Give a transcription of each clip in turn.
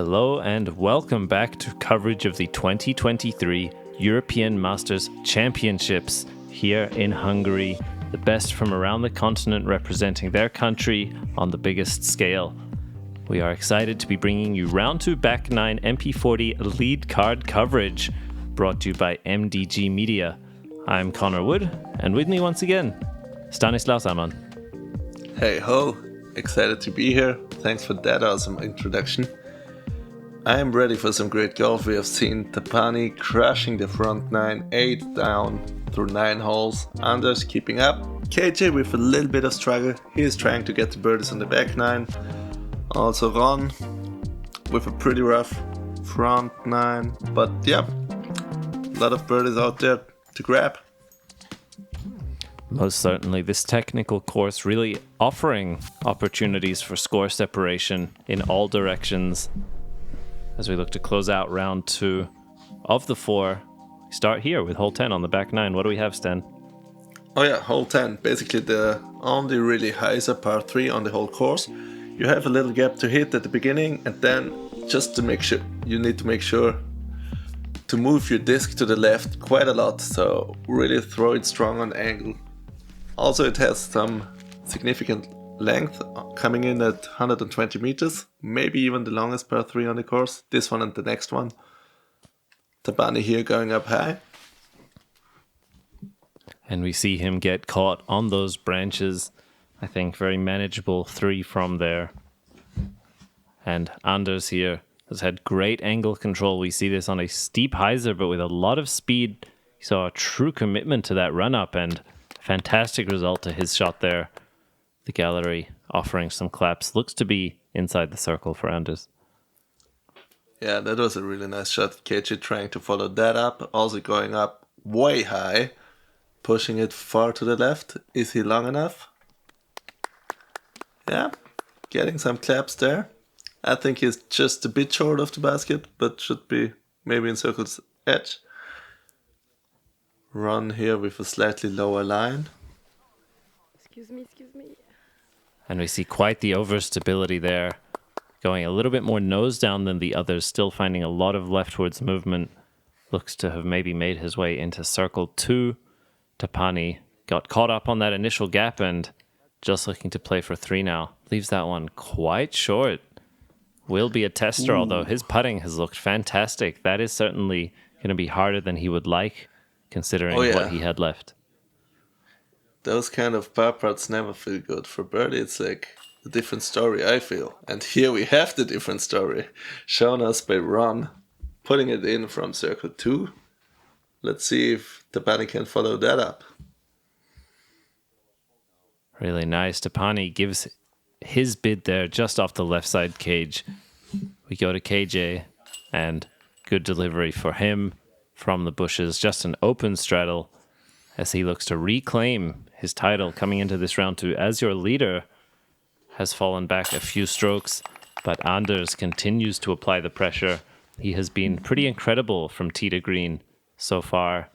Hello and welcome back to coverage of the 2023 European Masters Championships here in Hungary, the best from around the continent representing their country on the biggest scale. We are excited to be bringing you round 2 back 9 MP40 lead card coverage brought to you by MDG Media. I'm Connor Wood, and with me once again, Stanislaus Amann. Hey ho, excited to be here. Thanks for that awesome introduction. I am ready for some great golf. We have seen Tapani crushing the front 9, 8 down through 9 holes. Anders keeping up. KJ with a little bit of struggle. He is trying to get the birdies on the back 9. Also Ron with a pretty rough front 9. But yeah, a lot of birdies out there to grab. Most certainly, this technical course really offering opportunities for score separation in all directions. As we look to close out round 2 of the 4, we start here with hole 10 on the back 9. What do we have, Stan? Oh yeah, hole 10, basically the only really hyzer par 3 on the whole course. You have a little gap to hit at the beginning, and then just to make sure, you need to make sure to move your disc to the left quite a lot, so really throw it strong on angle. Also it has some significant length coming in at 120 meters, maybe even the longest par 3 on the course, this one and the next one. Tapani here going up high. And we see him get caught on those branches. I think very manageable 3 from there. And Anders here has had great angle control. We see this on a steep hyzer, but with a lot of speed. He saw a true commitment to that run up and fantastic result to his shot there. The gallery offering some claps. Looks to be inside the circle for Anders. Yeah, that was a really nice shot. KJ trying to follow that up. Also going up way high. Pushing it far to the left. Is he long enough? Yeah, getting some claps there. I think he's just a bit short of the basket, but should be maybe in circle's edge. Run here with a slightly lower line. Excuse me. And we see quite the overstability there. Going a little bit more nose down than the others, still finding a lot of leftwards movement. Looks to have maybe made his way into circle 2. Tapani got caught up on that initial gap and just looking to play for 3 now. Leaves that one quite short. Will be a tester, although his putting has looked fantastic. That is certainly going to be harder than he would like, considering what he had left. Those kind of par putts never feel good. For birdie, it's like a different story, I feel. And here we have the different story, shown us by Ron, putting it in from circle 2. Let's see if Tapani can follow that up. Really nice. Tapani gives his bid there just off the left side cage. We go to KJ, and good delivery for him from the bushes. Just an open straddle as he looks to reclaim his title coming into this round 2. As your leader has fallen back a few strokes, but Anders continues to apply the pressure. He has been pretty incredible from tee to green so far,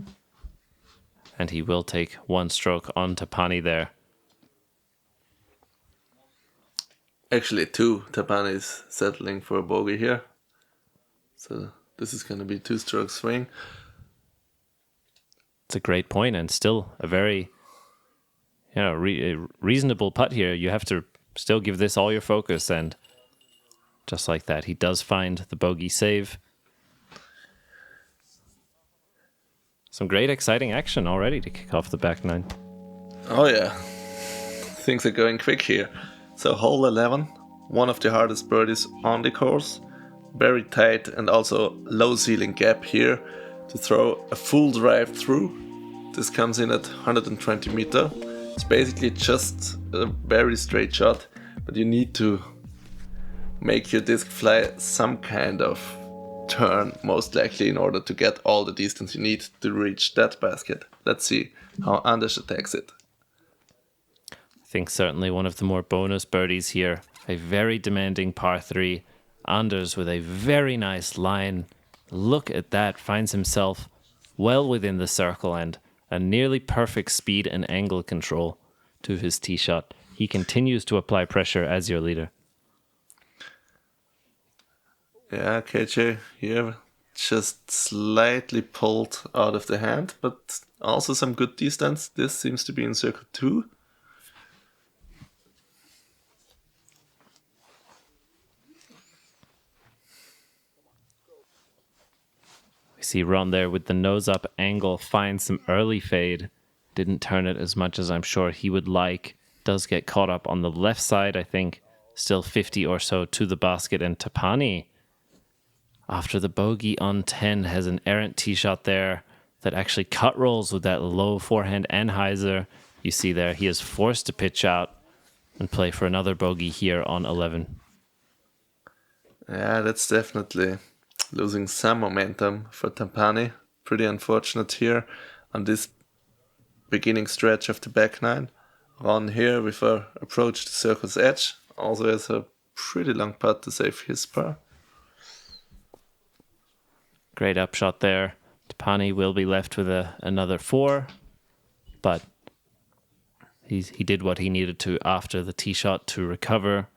and he will take 1 stroke on Tapani there. Actually 2. Tapani is settling for a bogey here. So this is going to be 2-stroke swing. It's a great point, and still a very reasonable putt here. You have to still give this all your focus, and just like that, he does find the bogey save. Some great exciting action already to kick off the back 9. Oh yeah, things are going quick here. So hole 11, one of the hardest birdies on the course. Very tight and also low ceiling gap here to throw a full drive through. This comes in at 120 meter. It's basically just a very straight shot, but you need to make your disc fly some kind of turn, most likely, in order to get all the distance you need to reach that basket. Let's see how Anders attacks it. I think certainly one of the more bonus birdies here. A very demanding par 3. Anders with a very nice line. Look at that. Finds himself well within the circle and a nearly perfect speed and angle control to his tee shot. He continues to apply pressure as your leader. Yeah, KJ here just slightly pulled out of the hand, but also some good distance. This seems to be in circle 2. We see Ron there with the nose up angle, finds some early fade. Didn't turn it as much as I'm sure he would like. Does get caught up on the left side, I think. Still 50 or so to the basket. And Tapani, after the bogey on 10, has an errant tee shot there that actually cut rolls with that low forehand anhyzer. You see there, he is forced to pitch out and play for another bogey here on 11. Yeah, that's definitely losing some momentum for Tapani. Pretty unfortunate here on this beginning stretch of the back nine. Ron here with a approach to circle's edge. Also has a pretty long putt to save his par. Great upshot there. Tapani will be left with another 4, but he did what he needed to after the tee shot to recover.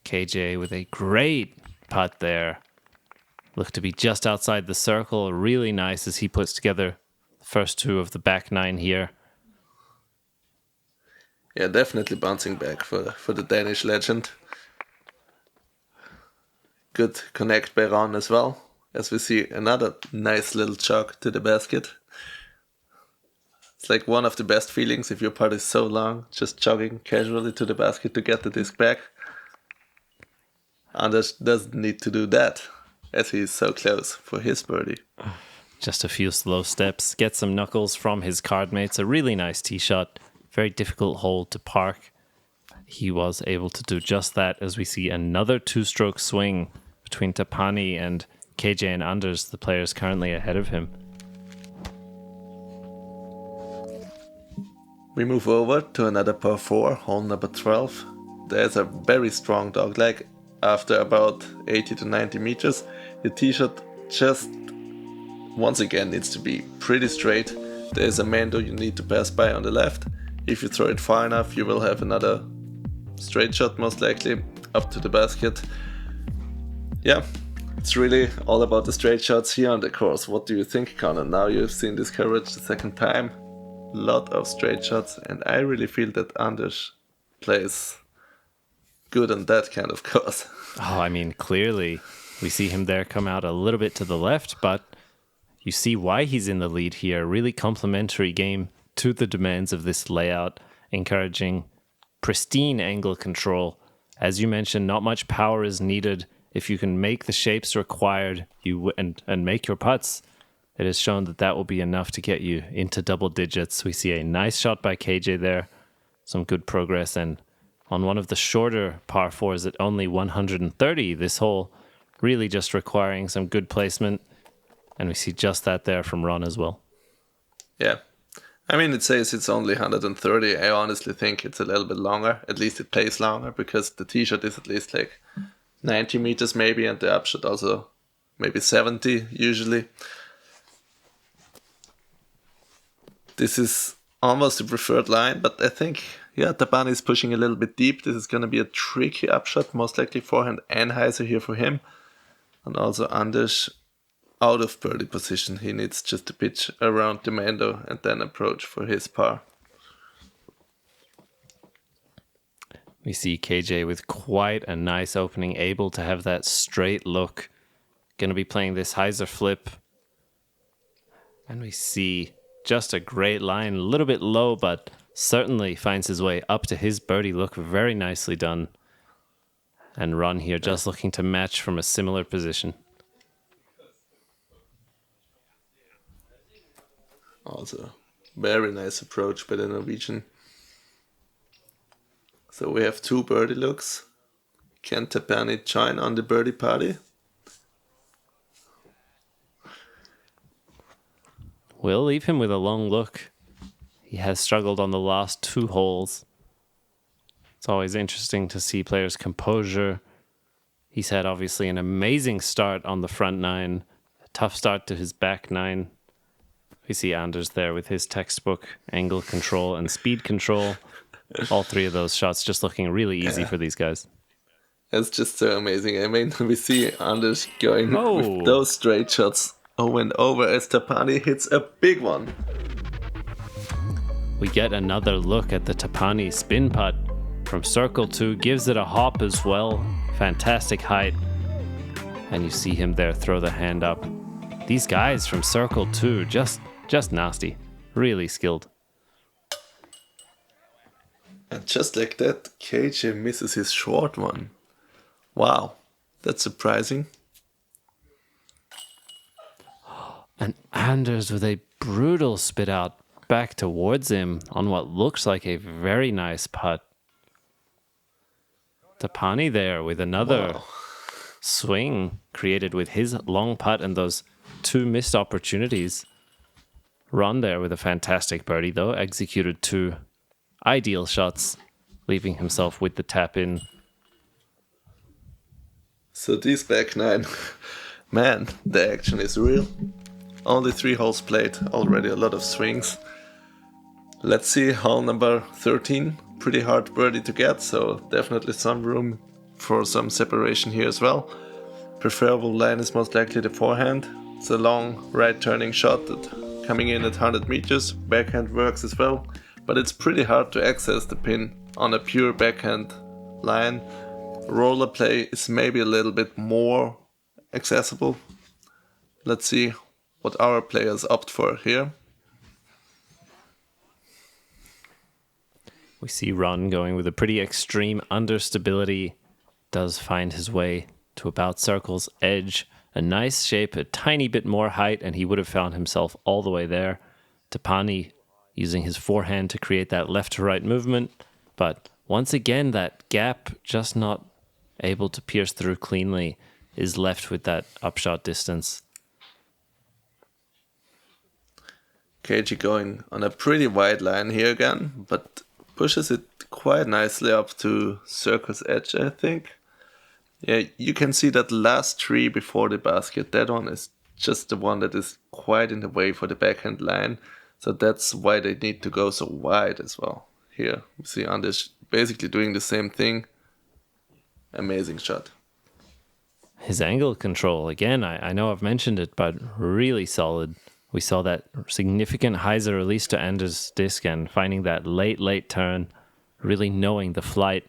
KJ with a great putt there. Looked to be just outside the circle. Really nice as he puts together the first 2 of the back 9 here. Yeah, definitely bouncing back for the Danish legend. Good connect by Ron as well, as we see another nice little jog to the basket. It's like one of the best feelings if your putt is so long, just jogging casually to the basket to get the disc back. Anders doesn't need to do that, as he is so close for his birdie. Just a few slow steps. Get some knuckles from his card mates. A really nice tee shot. Very difficult hole to park. He was able to do just that as we see another 2-stroke swing between Tapani and KJ and Anders, the players currently ahead of him. We move over to another par 4, hole number 12. There's a very strong dogleg. After about 80 to 90 meters, the tee shot just once again needs to be pretty straight. There's a mando you need to pass by on the left. If you throw it far enough, you will have another straight shot most likely up to the basket. Yeah, it's really all about the straight shots here on the course. What do you think, Connor? Now you've seen this coverage the second time. Lot of straight shots, and I really feel that Anders plays good on that kind of course. Oh, I mean, clearly we see him there come out a little bit to the left, but you see why he's in the lead here. Really complementary game to the demands of this layout, encouraging pristine angle control. As you mentioned, not much power is needed. If you can make the shapes required and make your putts, it has shown that that will be enough to get you into double digits. We see a nice shot by KJ there, some good progress, and on one of the shorter par 4s at only 130, this hole really just requiring some good placement, and we see just that there from Ron as well. Yeah. I mean, it says it's only 130. I honestly think it's a little bit longer. At least it plays longer, because the tee shot is at least like 90 meters maybe, and the upshot also maybe 70 usually. This is almost the preferred line, but I think, yeah, Tapani is pushing a little bit deep. This is going to be a tricky upshot, most likely forehand anhyzer here for him. And also Anders out of birdie position. He needs just to pitch around the mando and then approach for his par. We see KJ with quite a nice opening, able to have that straight look. Going to be playing this hyzer flip. And we see just a great line, a little bit low, but certainly finds his way up to his birdie look. Very nicely done. And Ron here just looking to match from a similar position. Also, very nice approach by the Norwegian. So we have 2 birdie looks. Can Tapani join on the birdie party? We'll leave him with a long look. He has struggled on the last 2 holes. It's always interesting to see players' composure. He's had obviously an amazing start on the front 9, a tough start to his back 9. We see Anders there with his textbook angle control and speed control. All 3 of those shots just looking really easy for these guys. It's just so amazing. I mean, we see Anders going Oh. with those straight shots over and over as Tapani hits a big one. We get another look at the Tapani spin putt from circle 2, gives it a hop as well. Fantastic height. And you see him there throw the hand up. These guys from circle 2, just nasty. Really skilled. And just like that, KJ misses his short one. Wow, that's surprising. And Anders with a brutal spit out back towards him on what looks like a very nice putt. Tapani there with another swing created with his long putt and those 2 missed opportunities. Ron there with a fantastic birdie though, executed 2 ideal shots, leaving himself with the tap in. So these back 9, man, the action is real. Only 3 holes played, already a lot of swings. Let's see hole number 13. Pretty hard birdie to get, so definitely some room for some separation here as well. Preferable line is most likely the forehand. It's a long right turning shot that coming in at 100 meters. Backhand works as well, but it's pretty hard to access the pin on a pure backhand line. Roller play is maybe a little bit more accessible. Let's see what our players opt for here. We see Ron going with a pretty extreme understability. Does find his way to about circle's edge. A nice shape, a tiny bit more height, and he would have found himself all the way there. Tapani using his forehand to create that left to right movement. But once again, that gap just not able to pierce through cleanly is left with that upshot distance. KG going on a pretty wide line here again, but pushes it quite nicely up to circle's edge, I think. Yeah, you can see that last tree before the basket. That one is just the one that is quite in the way for the backhand line. So that's why they need to go so wide as well. Here, we see Anders basically doing the same thing. Amazing shot. His angle control, again, I know I've mentioned it, but really solid. We saw that significant hyzer release to Anders' disc and finding that late turn, really knowing the flight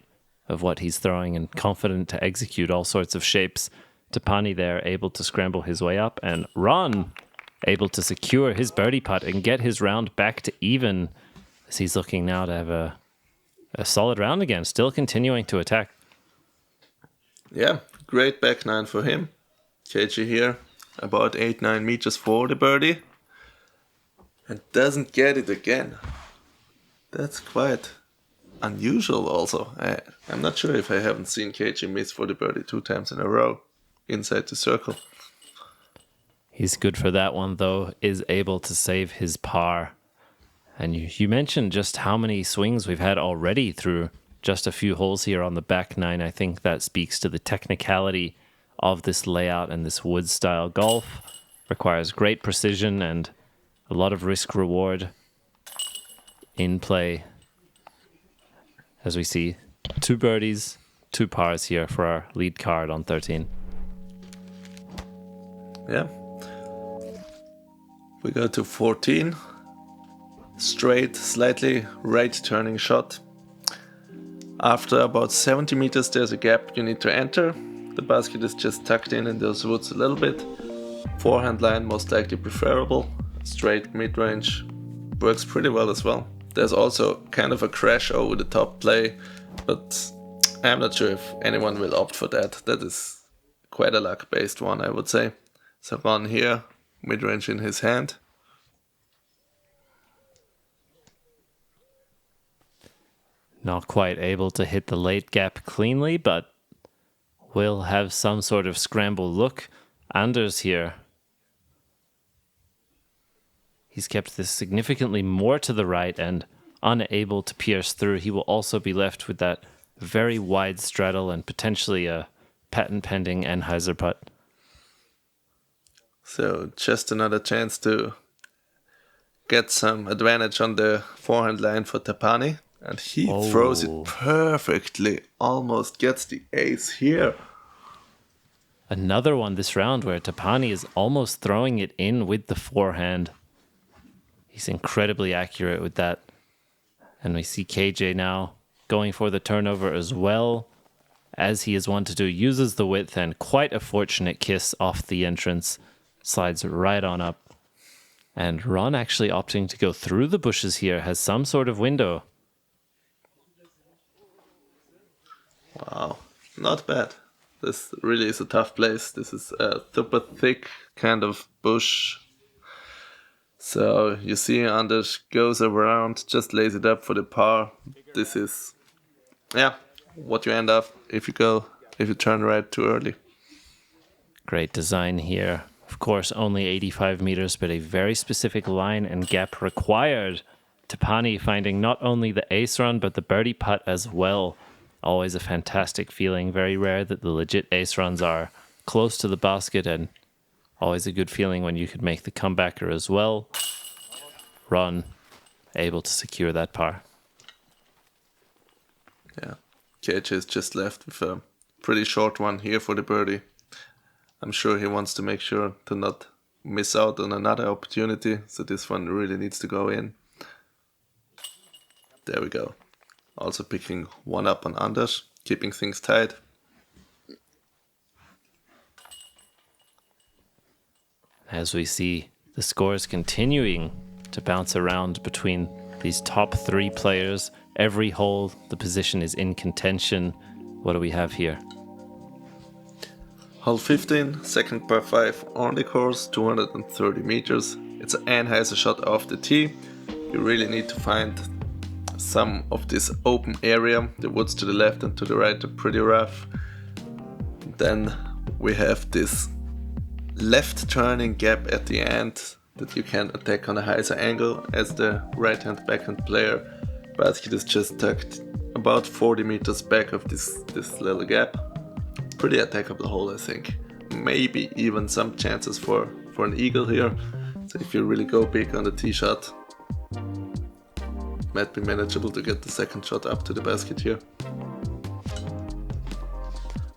of what he's throwing and confident to execute all sorts of shapes. Tapani there able to scramble his way up, and Ron able to secure his birdie putt and get his round back to even as he's looking now to have a solid round again, still continuing to attack. Yeah, great back 9 for him. KG here, about 8-9 meters for the birdie. And doesn't get it again. That's quite unusual also. I'm not sure if I haven't seen KG miss for the birdie 2 times in a row inside the circle. He's good for that one, though, is able to save his par. And you mentioned just how many swings we've had already through just a few holes here on the back 9. I think that speaks to the technicality of this layout, and this wood-style golf requires great precision and a lot of risk-reward in play. As we see, 2 birdies, 2 pars here for our lead card on 13. Yeah. We go to 14. Straight, slightly right turning shot. After about 70 meters, there's a gap you need to enter. The basket is just tucked in those woods a little bit. Forehand line most likely preferable. Straight mid-range works pretty well as well. There's also kind of a crash over the top play, but I'm not sure if anyone will opt for that. That is quite a luck-based one, I would say. So one here, mid-range in his hand. Not quite able to hit the late gap cleanly, but will have some sort of scramble look. Anders here. He's kept this significantly more to the right and unable to pierce through. He will also be left with that very wide straddle and potentially a patent pending Enheiser putt. So just another chance to get some advantage on the forehand line for Tapani. And he throws it perfectly, almost gets the ace here. Another one this round where Tapani is almost throwing it in with the forehand. He's incredibly accurate with that. And we see KJ now going for the turnover as well, as he is one to do. Uses the width and quite a fortunate kiss off the entrance. Slides right on up. And Ron actually opting to go through the bushes here, has some sort of window. Wow, not bad. This really is a tough place. This is a super thick kind of bush. So you see Anders goes around, just lays it up for the par. This is, what you end up if you turn right too early. Great design here. Of course, only 85 meters, but a very specific line and gap required. Tapani finding not only the ace run, but the birdie putt as well. Always a fantastic feeling. Very rare that the legit ace runs are close to the basket, and always a good feeling when you could make the comebacker as well. Ron able to secure that par. Yeah, KJ is just left with a pretty short one here for the birdie. I'm sure he wants to make sure to not miss out on another opportunity, so this one really needs to go in. There we go. Also picking one up on Anders, keeping things tight. As we see the scores continuing to bounce around between these top three players. Every hole, the position is in contention. What do we have here? Hole 15, second par 5 on the course, 230 meters. It's an Anheuser shot off the tee. You really need to find some of this open area. The woods to the left and to the right are pretty rough. Then we have this left turning gap at the end that you can attack on a higher angle as the right hand backhand player. Basket is just tucked about 40 meters back of this little gap. Pretty attackable hole, I think. Maybe even some chances for an eagle here. So if you really go big on the tee shot, might be manageable to get the second shot up to the basket here.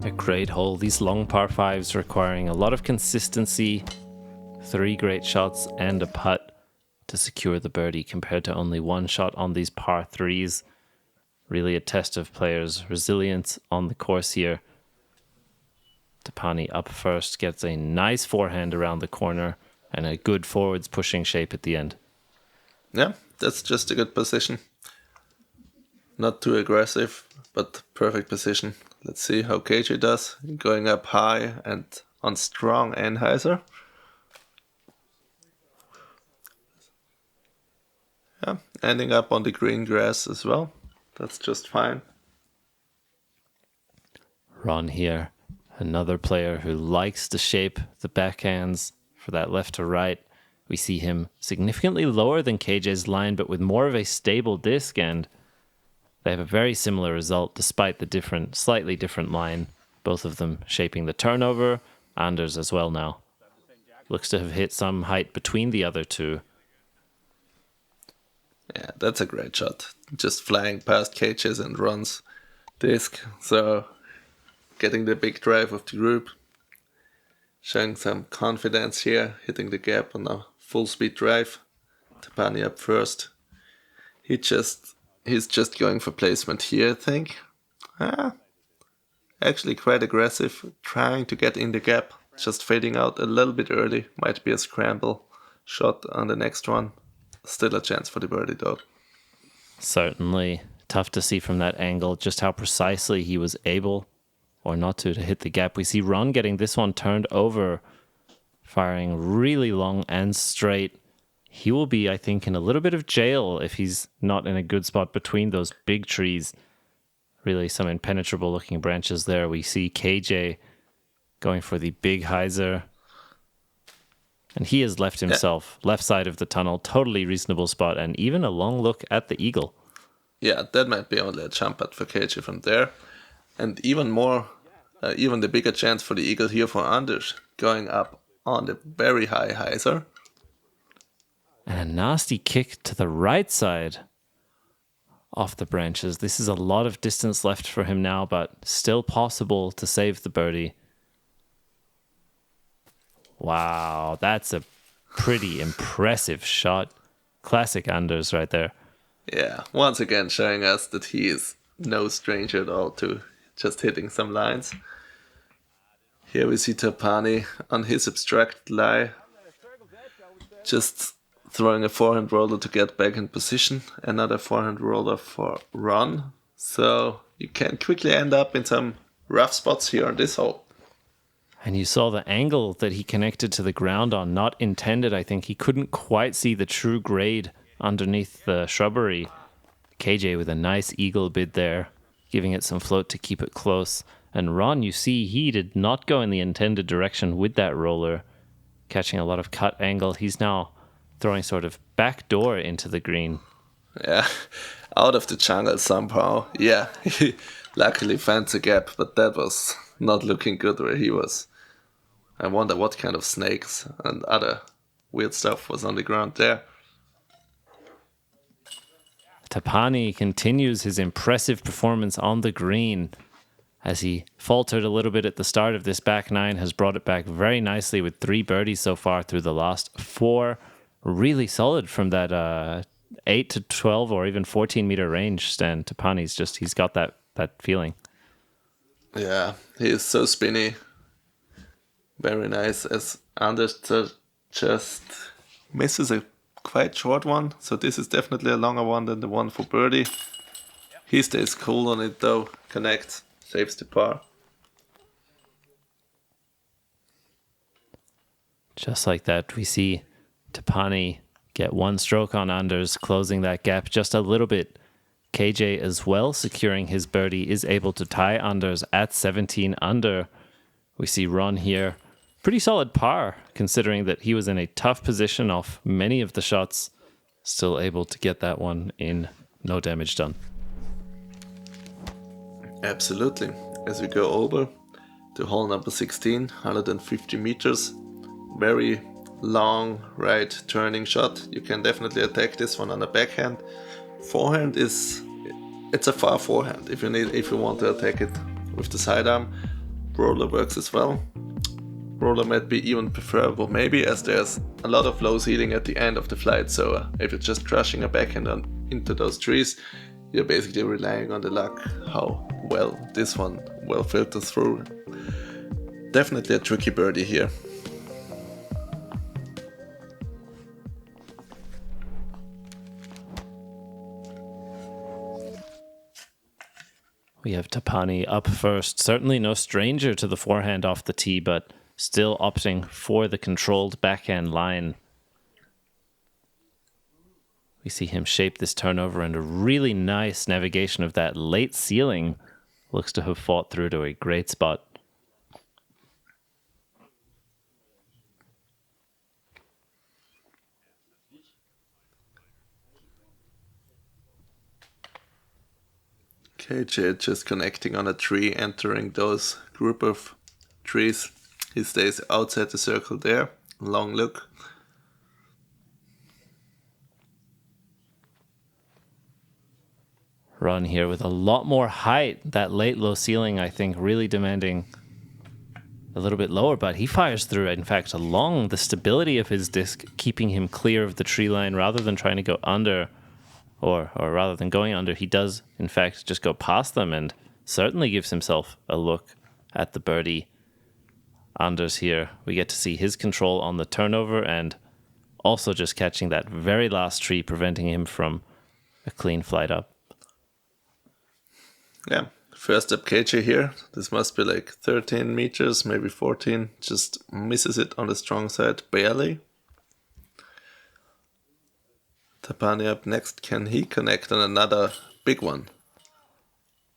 A great hole. These long par 5s requiring a lot of consistency. 3 great shots and a putt to secure the birdie compared to only 1 shot on these par 3s. Really a test of players' resilience on the course here. Tapani up first, gets a nice forehand around the corner and a good forwards pushing shape at the end. Yeah, that's just a good position. Not too aggressive, but perfect position. Let's see how KJ does. Going up high and on strong Anheuser. Yeah, ending up on the green grass as well. That's just fine. Ron here, another player who likes to shape the backhands for that left to right. We see him significantly lower than KJ's line, but with more of a stable disc, and they have a very similar result despite the slightly different line. Both of them shaping the turnover. Anders as well now. Looks to have hit some height between the other two. Yeah, that's a great shot. Just flying past KJ's and Ron's disc. So getting the big drive of the group. Showing some confidence here. Hitting the gap on a full speed drive. Tapani up first. He's just going for placement here, I think. Actually quite aggressive. Trying to get in the gap. Just fading out a little bit early. Might be a scramble shot on the next one. Still a chance for the birdie though. Certainly. Tough to see from that angle just how precisely he was able, or not to hit the gap. We see Ron getting this one turned over, firing really long and straight. He will be, I think, in a little bit of jail if he's not in a good spot between those big trees. Really some impenetrable looking branches there. We see KJ going for the big hyzer. And he has left himself left side of the tunnel, totally reasonable spot, and even a long look at the eagle. Yeah, that might be only a jump putt for KJ from there. And even more, even the bigger chance for the eagle here for Anders, going up on the very high hyzer. And a nasty kick to the right side off the branches. This is a lot of distance left for him now, but still possible to save the birdie. Wow, that's a pretty impressive shot. Classic Anders right there. Yeah, once again showing us that he is no stranger at all to just hitting some lines. Here we see Tapani on his abstract lie, just throwing a forehand roller to get back in position. Another forehand roller for Ron. So you can quickly end up in some rough spots here on this hole. And you saw the angle that he connected to the ground on, not intended, I think. He couldn't quite see the true grade underneath the shrubbery. KJ with a nice eagle bid there, giving it some float to keep it close. And Ron, you see, he did not go in the intended direction with that roller, catching a lot of cut angle. He's now throwing sort of backdoor into the green. Yeah, out of the jungle somehow. Yeah, he luckily found the gap, but that was not looking good where he was. I wonder what kind of snakes and other weird stuff was on the ground there. Tapani continues his impressive performance on the green. As he faltered a little bit at the start of this back nine, has brought it back very nicely with 3 birdies so far through the last 4. Really solid from that 8 to 12 or even 14 meter range. Stan Tapani's just, he's got that feeling. Yeah, he is so spinny. Very nice, as Anders just misses a quite short one. So this is definitely a longer one than the one for birdie. He stays cool on it though, connects, saves the par. Just like that, we see Tapani get 1 stroke on Anders, closing that gap just a little bit. KJ as well, securing his birdie, is able to tie Anders at 17 under. We see Ron here, pretty solid par, considering that he was in a tough position off many of the shots, still able to get that one in, no damage done. Absolutely. As we go over to hole number 16, 150 meters, very long right turning shot. You can definitely attack this one on the backhand. Forehand it's a far forehand if you want to attack it with the sidearm. Roller works as well. Roller might be even preferable maybe, as there's a lot of low ceiling at the end of the flight, so if you're just crushing a backhand into those trees, you're basically relying on the luck how well this one will filter through. Definitely a tricky birdie here. We have Tapani up first. Certainly no stranger to the forehand off the tee, but still opting for the controlled backhand line. We see him shape this turnover, and a really nice navigation of that late ceiling. Looks to have fought through to a great spot. KJ just connecting on a tree, entering those group of trees. He stays outside the circle there. Long look. Run here with a lot more height. That late low ceiling, I think, really demanding a little bit lower, but he fires through it. In fact, along the stability of his disc, keeping him clear of the tree line rather than trying to go under. Or rather than going under, he does, in fact, just go past them and certainly gives himself a look at the birdie. Anders here, we get to see his control on the turnover and also just catching that very last tree, preventing him from a clean flight up. Yeah, first up KJ here. This must be like 13 meters, maybe 14. Just misses it on the strong side, barely. Tapani up next. Can he connect on another big one?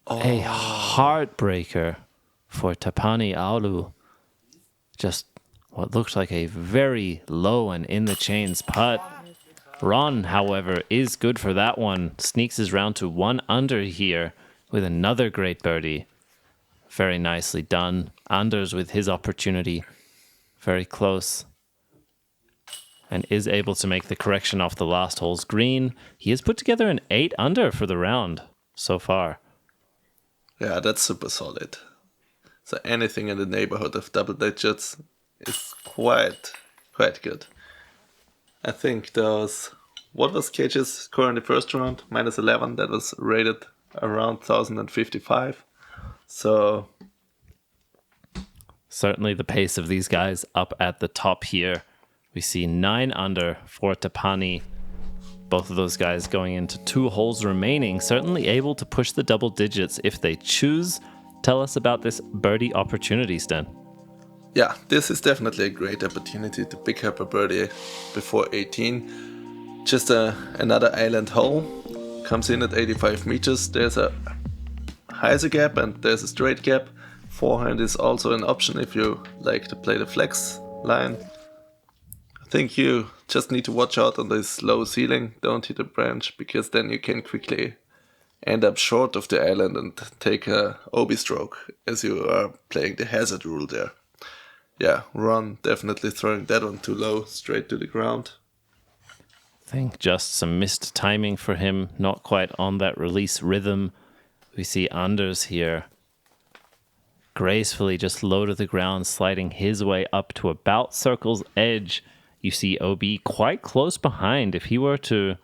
Oh. A heartbreaker for Tapani Aulu. Just what looked like a very low and in the chains putt. Ron, however, is good for that one. Sneaks his round to 1 under here with another great birdie. Very nicely done. Anders with his opportunity. Very close. and is able to make the correction off the last hole's green. He has put together an 8 under for the round so far. Yeah, that's super solid. So anything in the neighborhood of double digits is quite good. I think what was KJ's score in the first round? -11, that was rated around 1055. So certainly the pace of these guys up at the top here. We see 9 under for Tapani. Both of those guys going into 2 holes remaining, certainly able to push the double digits if they choose. Tell us about this birdie opportunity, Sten. yeah, this is definitely a great opportunity to pick up a birdie before 18. Just another island hole. Comes in at 85 meters. There's a hyzer gap and there's a straight gap. Forehand is also an option if you like to play the flex line. I think you just need to watch out on this low ceiling. Don't hit a branch, because then you can quickly end up short of the island and take a OB stroke as you are playing the hazard rule there. Yeah, Ron definitely throwing that one too low, straight to the ground. I think just some missed timing for him, not quite on that release rhythm. We see Anders here gracefully just low to the ground, sliding his way up to about circle's edge. You see OB quite close behind. If he were to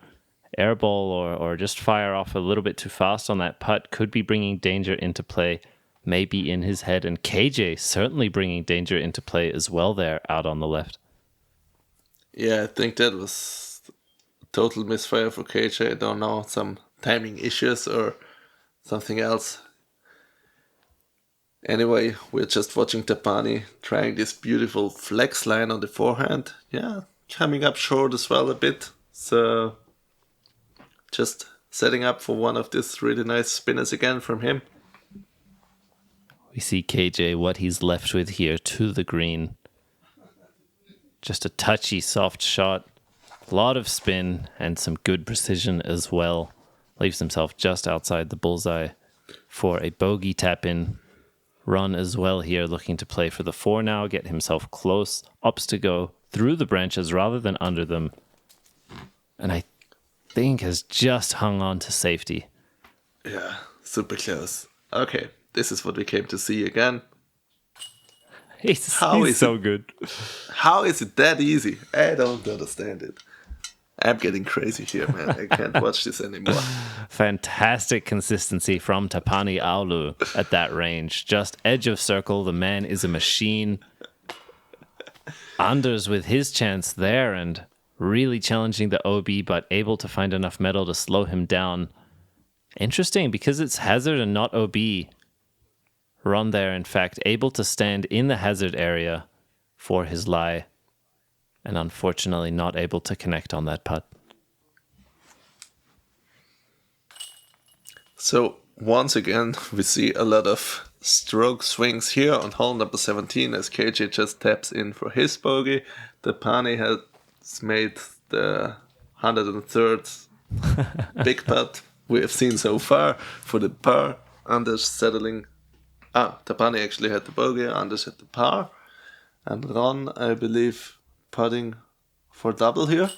airball or just fire off a little bit too fast on that putt, could be bringing danger into play, maybe in his head. And KJ certainly bringing danger into play as well there out on the left. Yeah, I think that was a total misfire for KJ. I don't know, some timing issues or something else. Anyway, we're just watching Tapani trying this beautiful flex line on the forehand. Yeah, coming up short as well a bit. So just setting up for one of these really nice spinners again from him. We see KJ, what he's left with here to the green. Just a touchy, soft shot. A lot of spin and some good precision as well. Leaves himself just outside the bullseye for a bogey tap-in. Run as well here, looking to play for the 4 now, get himself close, opts to go through the branches rather than under them. And I think has just hung on to safety. Yeah, super close. Okay, this is what we came to see again. He's so good. How is it that easy? I don't understand it. I'm getting crazy here, man. I can't watch this anymore. Fantastic consistency from Tapani Aulu at that range. Just edge of circle. The man is a machine. Anders with his chance there and really challenging the OB, but able to find enough metal to slow him down. Interesting, because it's hazard and not OB. Ron there, in fact, able to stand in the hazard area for his lie. And unfortunately not able to connect on that putt. So once again, we see a lot of stroke swings here on hole number 17 as KJ just taps in for his bogey. Tapani has made the 103rd big putt we have seen so far for the par. Anders settling. Tapani actually had the bogey, Anders had the par. And Ron, I believe, putting for double here.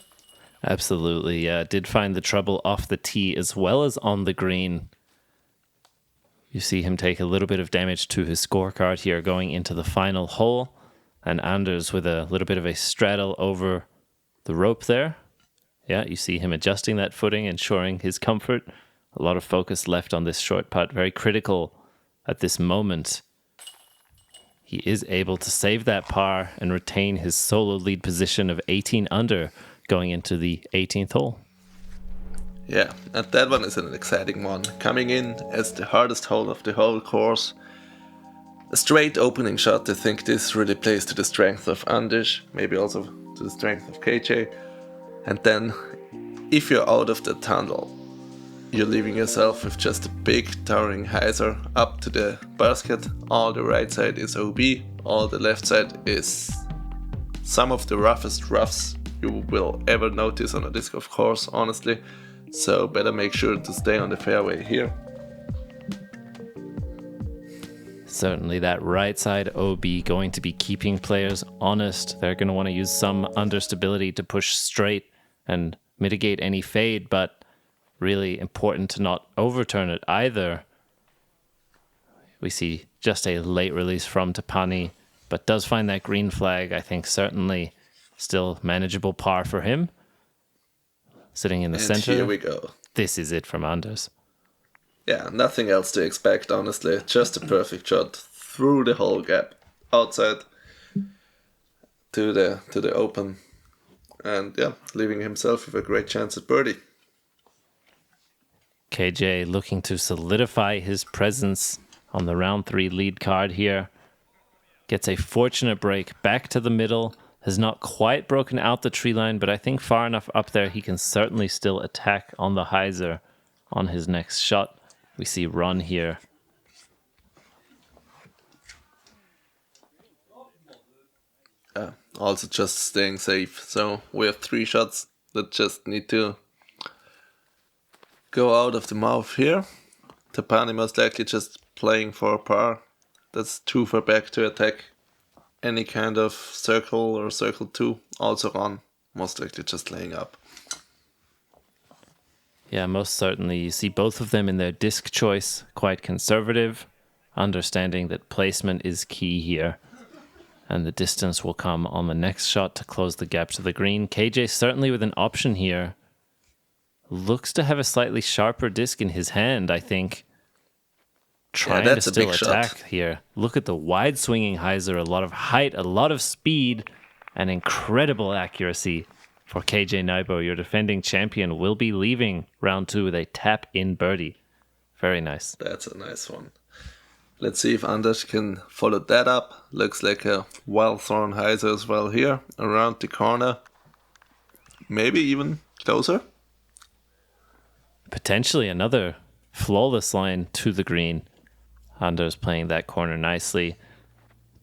Absolutely, yeah. Did find the trouble off the tee as well as on the green. You see him take a little bit of damage to his scorecard here going into the final hole. And Anders with a little bit of a straddle over the rope there. Yeah, you see him adjusting that footing, ensuring his comfort. A lot of focus left on this short putt. Very critical at this moment. He is able to save that par and retain his solo lead position of 18 under going into the 18th hole. Yeah, and that one is an exciting one. Coming in as the hardest hole of the whole course. A straight opening shot. I think this really plays to the strength of Anders, maybe also to the strength of KJ. And then, if you're out of the tunnel, you're leaving yourself with just a big towering hyzer up to the basket. All the right side is OB, all the left side is some of the roughest roughs you will ever notice on a disc golf course, honestly. So better make sure to stay on the fairway here. Certainly that right side OB going to be keeping players honest. They're going to want to use some understability to push straight and mitigate any fade, but really important to not overturn it either. We see just a late release from Tapani, but does find that green flag. I think certainly still manageable par for him. Sitting in the center. Here we go. This is it from Anders. Yeah, nothing else to expect, honestly. Just a perfect shot through the hole gap, outside to the open, and yeah, leaving himself with a great chance at birdie. KJ looking to solidify his presence on the round 3 lead card here. Gets a fortunate break back to the middle. Has not quite broken out the tree line, but I think far enough up there he can certainly still attack on the hyzer on his next shot. We see run here. Also just staying safe. So we have 3 shots that just need to go out of the mouth here. Tapani most likely just playing for a par. That's too far back to attack any kind of circle or circle 2. Also run, most likely just laying up. Yeah, most certainly. You see both of them in their disc choice, quite conservative, understanding that placement is key here. And the distance will come on the next shot to close the gap to the green. KJ certainly with an option here. Looks to have a slightly sharper disc in his hand, I think. Trying to still attack here. Look at the wide swinging hyzer, a lot of height, a lot of speed, and incredible accuracy. For KJ Nybo, your defending champion, will be leaving round 2 with a tap-in birdie. Very nice. That's a nice one. Let's see if Anders can follow that up. Looks like a well-thrown hyzer as well here, around the corner. Maybe even closer. Potentially another flawless line to the green. Anders playing that corner nicely.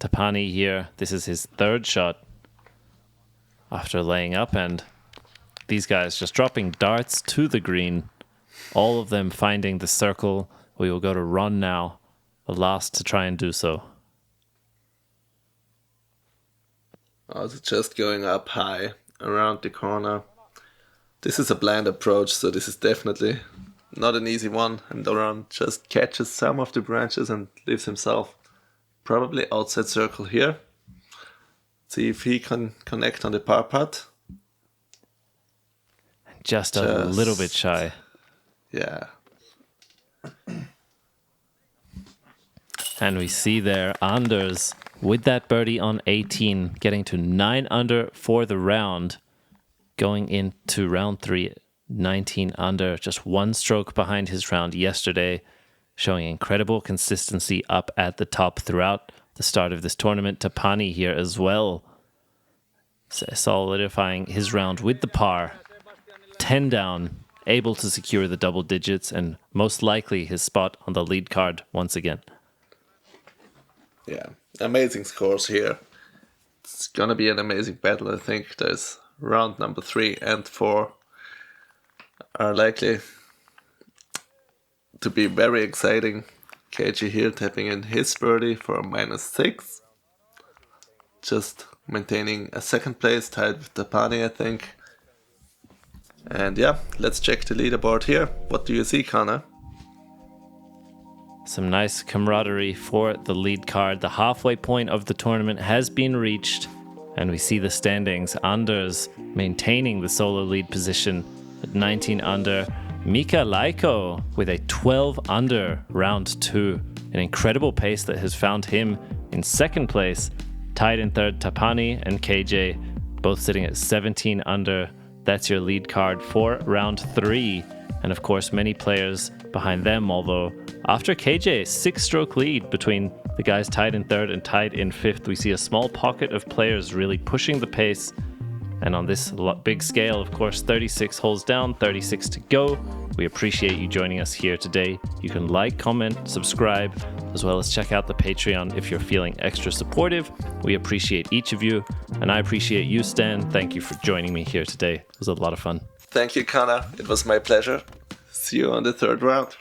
Tapani here, this is his 3rd shot after laying up, and these guys just dropping darts to the green, all of them finding the circle. We will go to run now, the last to try and do so. Also just going up high around the corner. This is a blind approach, so this is definitely not an easy one, and Doran just catches some of the branches and leaves himself probably outside circle here. See if he can connect on the par putt. Just a little bit shy. Yeah. And we see there Anders with that birdie on 18, getting to 9 under for the round. Going into round 3, 19 under, just 1 stroke behind his round yesterday, showing incredible consistency up at the top throughout the start of this tournament. Tapani here as well, solidifying his round with the par. 10 down, able to secure the double digits, and most likely his spot on the lead card once again. Yeah, amazing scores here. It's gonna be an amazing battle, I think. There's round number 3 and 4 are likely to be very exciting. KG here tapping in his birdie for a -6. Just maintaining a 2nd place, tied with Tapani, I think. And yeah, let's check the leaderboard here. What do you see, Connor? Some nice camaraderie for the lead card. The halfway point of the tournament has been reached, and we see the standings. Anders maintaining the solo lead position at 19 under. Mika Laiko with a 12 under round 2. An incredible pace that has found him in 2nd place. Tied in 3rd, Tapani and KJ, both sitting at 17 under. That's your lead card for round 3. And of course, many players behind them, although after KJ, 6-stroke lead between the guys tied in 3rd and tied in 5th. We see a small pocket of players really pushing the pace. And on this big scale, of course, 36 holes down, 36 to go. We appreciate you joining us here today. You can like, comment, subscribe, as well as check out the Patreon if you're feeling extra supportive. We appreciate each of you, and I appreciate you, Stan. Thank you for joining me here today. It was a lot of fun. Thank you, Connor. It was my pleasure. See you on the 3rd round.